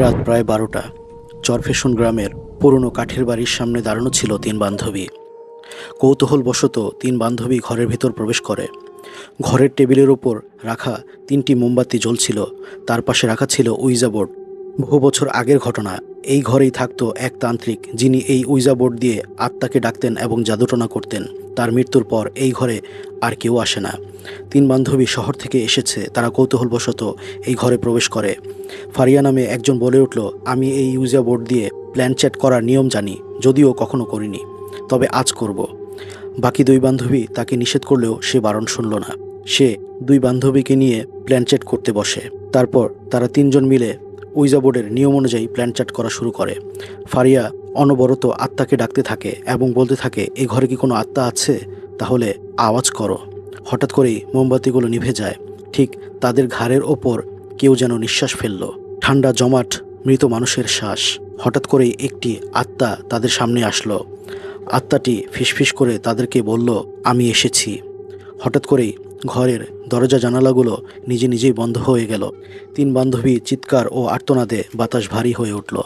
রাত প্রায় 12টা। চরফেশন গ্রামের পুরনো কাঠের বাড়ির সামনে দাঁড়ানো ছিল তিন বান্ধবী। কৌতূহলবশত তিন বান্ধবী ঘরের ভিতর প্রবেশ করে। ঘরের টেবিলের ওপর রাখা 3টি মোমবাতি জ্বলছিল। তার পাশে রাখা ছিল উইজা বোর্ড। বহু বছর আগের ঘটনা। এই ঘরেই থাকতো এক তান্ত্রিক, যিনি এই উইজা বোর্ড দিয়ে আত্মাকে ডাকতেন এবং জাদুটনা করতেন। তার মৃত্যুর পর এই ঘরে আর কেউ আসে না। তিন বান্ধবী শহর থেকে এসেছে, তারা কৌতূহলবশত এই ঘরে প্রবেশ করে। ফারিয়া নামে একজন বলে উঠল, আমি এই ইউজা বোর্ড দিয়ে প্ল্যান চ্যাট করার নিয়ম জানি, যদিও কখনো করিনি, তবে আজ করব। বাকি দুই বান্ধবী তাকে নিষেধ করলেও সে বারণ শুনল না। সে দুই বান্ধবীকে নিয়ে প্ল্যান চ্যাট করতে বসে। তারপর তারা তিনজন মিলে উইজা বোর্ডের নিয়ম অনুযায়ী প্ল্যান চ্যাট করা শুরু করে। ফারিয়া অনবরত আত্মাকে ডাকতে থাকে এবং বলতে থাকে, এই ঘরে কি কোনো আত্মা আছে? তাহলে আওয়াজ করো। হঠাৎ করেই মোমবাতিগুলো নিভে যায়। ঠিক তাদের ঘাড়ের ওপর কেউ যেন নিঃশ্বাস ফেলল। ঠান্ডা জমাট মৃত মানুষের শ্বাস। হঠাৎ করেই একটি আত্মা তাদের সামনে আসলো। আত্মাটি ফিসফিস করে তাদেরকে বলল, আমি এসেছি। হঠাৎ করেই ঘরের দরজা জানালাগুলো নিজে নিজেই বন্ধ হয়ে গেল। তিন বান্ধবী চিৎকার ও আর্তনাদে বাতাস ভারী হয়ে উঠল।